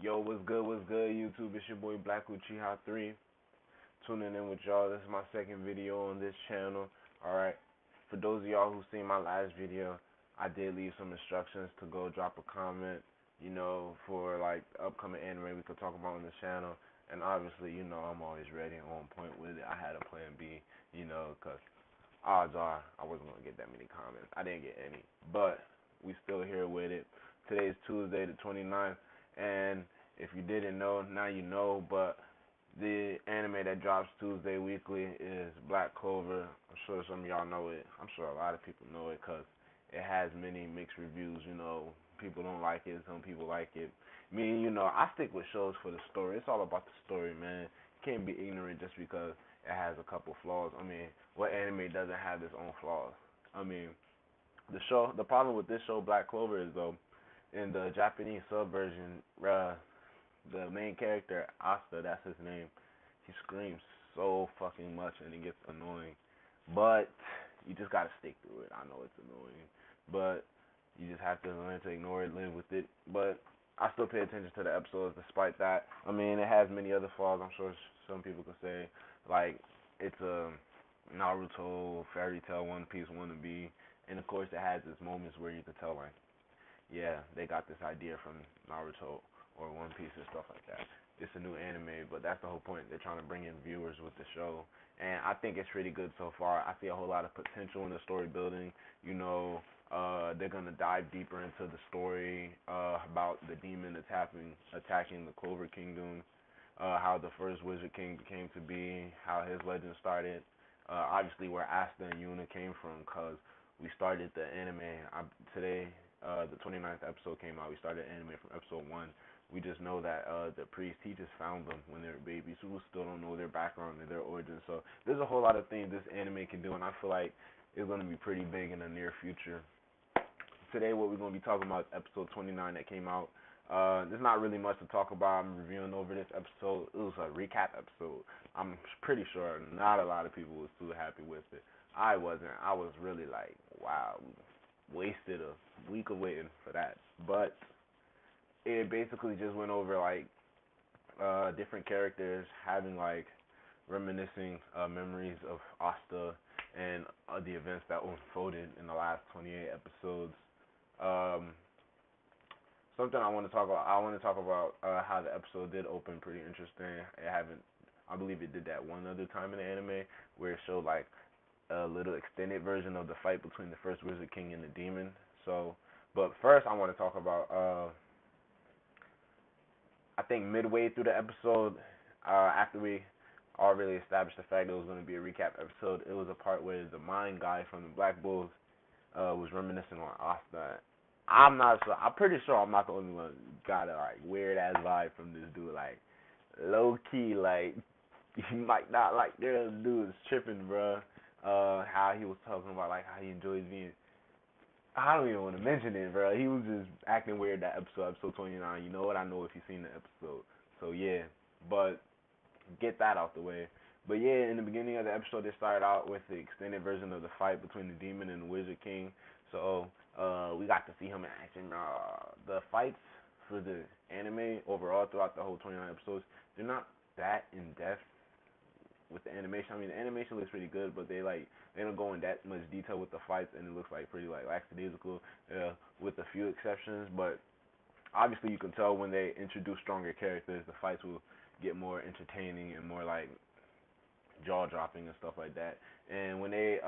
Yo, what's good, YouTube? It's your boy Black Clover 3. Tuning in with y'all. This is my second video on this channel. Alright. For those of y'all who seen my last video, I did leave some instructions to go drop a comment, for like the upcoming anime we could talk about on the channel. And obviously, I'm always ready and on point with it. I had a plan B, because odds are I wasn't going to get that many comments. I didn't get any. But we still here with it. Today's Tuesday the 29th. And if you didn't know, now you know, but the anime that drops Tuesday weekly is Black Clover. I'm sure some of y'all know it. I'm sure a lot of people know it because it has many mixed reviews. People don't like it, some people like it. Me, I stick with shows for the story. It's all about the story, man. You can't be ignorant just because it has a couple flaws. I mean, what anime doesn't have its own flaws? I mean, the problem with this show, Black Clover, is though, in the Japanese sub version, the main character, Asta, that's his name, he screams so fucking much and it gets annoying. But you just gotta stick through it. I know it's annoying, but you just have to learn to ignore it, live with it. But I still pay attention to the episodes despite that. I mean, it has many other flaws. I'm sure some people could say, like, it's a Naruto, Fairy Tail, One Piece wannabe. And of course, it has its moments where you could tell, like, yeah, they got this idea from Naruto or One Piece and stuff like that. It's a new anime, but that's the whole point. They're trying to bring in viewers with the show, and I think it's pretty good so far. I see a whole lot of potential in the story building. They're gonna dive deeper into the story about the demon attacking the Clover Kingdom, how the first Wizard King came to be, how his legend started. Obviously, where Asta and Yuna came from, cause we started the anime today. The 29th episode came out. We started anime from episode 1. We just know that the priest, he just found them when they were babies. We still don't know their background and their origin. So there's a whole lot of things this anime can do, and I feel like it's going to be pretty big in the near future. Today, what we're going to be talking about is episode 29 that came out. There's not really much to talk about. I'm reviewing over this episode. It was a recap episode. I'm pretty sure not a lot of people was too happy with it. I wasn't. I was really like, wow, wasted a week of waiting for that. But it basically just went over like different characters having like reminiscing memories of Asta and the events that unfolded in the last 28 episodes. Um, Something I want to talk about. I want to talk about how the episode did open pretty interesting. I believe it did that one other time in the anime where it showed like a little extended version of the fight between the first Wizard King and the demon. So, but first I want to talk about I think midway through the episode, after we already established the fact that it was going to be a recap episode, it was a part where the mind guy from the Black Bulls was reminiscing on Asta. I'm not sure. I'm pretty sure I'm not the only one who got a like weird ass vibe from this dude. Like low key, like you might not like this dude is tripping, bruh. How he was talking about like how he enjoys being. I don't even want to mention it, bro. He was just acting weird that episode 29. You know what? I know if you've seen the episode. So yeah, but get that out the way. But yeah, in the beginning of the episode, they started out with the extended version of the fight between the demon and the Wizard King. So we got to see him in action. The fights for the anime overall throughout the whole 29 episodes, they're not that in depth with the animation. I mean, the animation looks pretty good, but they don't go in that much detail with the fights, and it looks like pretty like lackadaisical with a few exceptions. But obviously, you can tell when they introduce stronger characters, the fights will get more entertaining and more like jaw dropping and stuff like that. And when they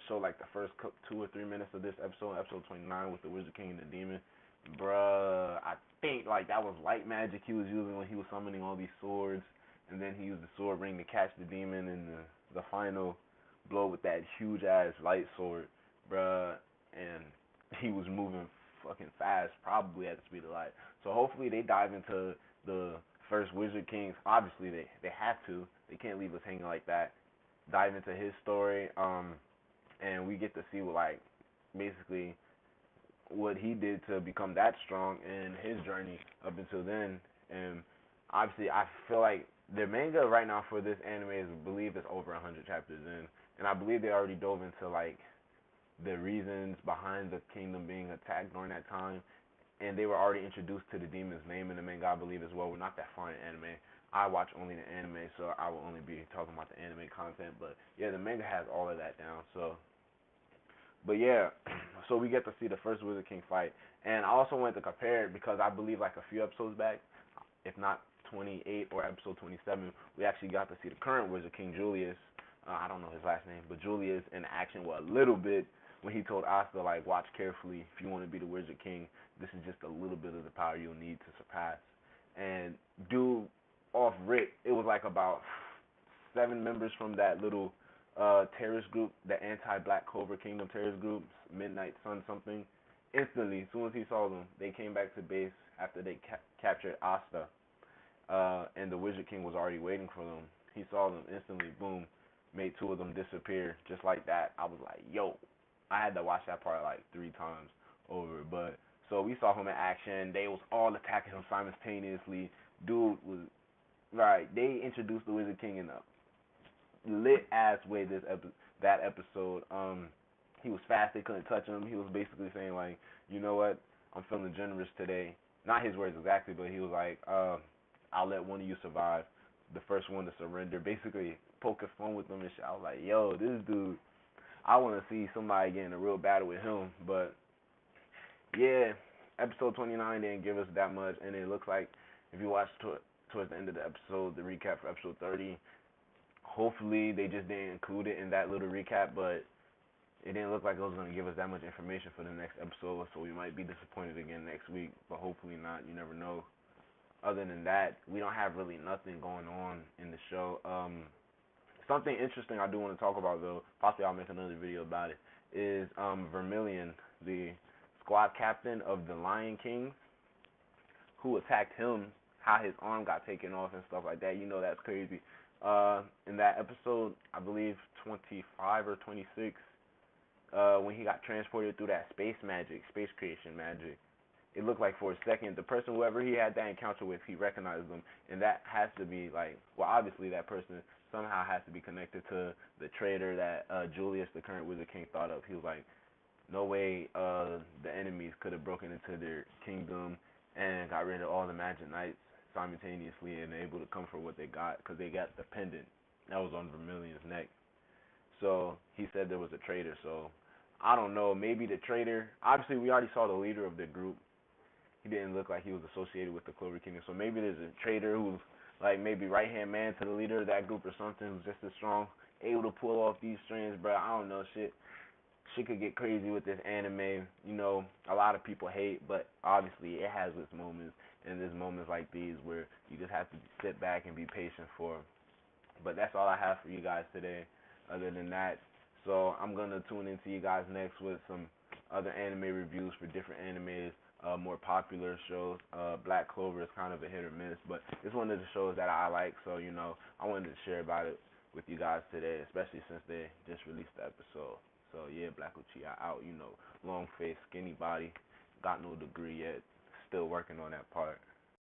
show like the first 2 or 3 minutes of this episode 29 with the Wizard King and the Demon, bruh, I think like that was light magic he was using when he was summoning all these swords, and then he used the sword ring to catch the demon in the final blow with that huge ass light sword, bruh, and he was moving fucking fast, probably at the speed of light. So hopefully they dive into the first Wizard Kings. Obviously they have to. They can't leave us hanging like that. Dive into his story, and we get to see what like basically what he did to become that strong in his journey up until then. And obviously I feel like the manga right now for this anime is I believe it's over 100 chapters in, and I believe they already dove into like the reasons behind the kingdom being attacked during that time. and they were already introduced to the demon's name in the manga, I believe, as well. We're not that far in anime. I watch only the anime, so I will only be talking about the anime content. But yeah, the manga has all of that down. So, but yeah, so we get to see the first Wizard King fight, and I also wanted to compare it because I believe like a few episodes back, if not 28 or episode 27, we actually got to see the current Wizard King Julius. I don't know his last name, but Julius in action, well, a little bit, when he told Asta, like, watch carefully. If you want to be the Wizard King, this is just a little bit of the power you'll need to surpass. And dude, off rip, it was like about 7 members from that little terrorist group, the anti-Black Clover Kingdom terrorist group, Midnight Sun something. Instantly, as soon as he saw them, they came back to base after they captured Asta, and the Wizard King was already waiting for them. He saw them instantly, boom, made 2 of them disappear just like that. I was like, yo, I had to watch that part like 3 times over. But so we saw him in action. They was all attacking him simultaneously. Dude was right. They introduced the Wizard King in a lit ass way that episode. He was fast. They couldn't touch him. He was basically saying like, you know what? I'm feeling generous today. Not his words exactly, but he was like, I'll let one of you survive. The first one to surrender. Basically, poking fun with them and shit. I was like, yo, this dude. I want to see somebody get in a real battle with him. But yeah, episode 29 didn't give us that much, and it looks like if you watch towards the end of the episode, the recap for episode 30, hopefully they just didn't include it in that little recap, but it didn't look like it was going to give us that much information for the next episode, so we might be disappointed again next week, but hopefully not. You never know. Other than that, we don't have really nothing going on in the show. Something interesting I do want to talk about, though, possibly I'll make another video about it, is Vermilion, the squad captain of the Lion Kings, who attacked him, how his arm got taken off and stuff like that. You know, that's crazy. In that episode, I believe 25 or 26, when he got transported through that space creation magic, it looked like for a second, the person, whoever he had that encounter with, he recognized them, and that has to be like, well, obviously that person somehow has to be connected to the traitor that Julius, the current Wizard King, thought of. He was like, no way the enemies could have broken into their kingdom and got rid of all the magic knights simultaneously and able to come for what they got, because they got the pendant that was on Vermilion's neck. So he said there was a traitor. So I don't know, maybe the traitor, obviously we already saw the leader of the group. He didn't look like he was associated with the Clover Kingdom. So maybe there's a traitor who's like maybe right-hand man to the leader of that group or something, who's just as strong, able to pull off these strings, bro. I don't know, shit could get crazy with this anime. You know, a lot of people hate, but obviously it has its moments, and there's moments like these where you just have to sit back and be patient for. But that's all I have for you guys today. Other than that, so I'm gonna tune into you guys next with some other anime reviews for different animes, more popular shows. Black Clover is kind of a hit or miss, but it's one of the shows that I like, so you know I wanted to share about it with you guys today, especially since they just released the episode. So yeah, Black Uchiha out. You know, long face, skinny body, got no degree yet, still working on that part.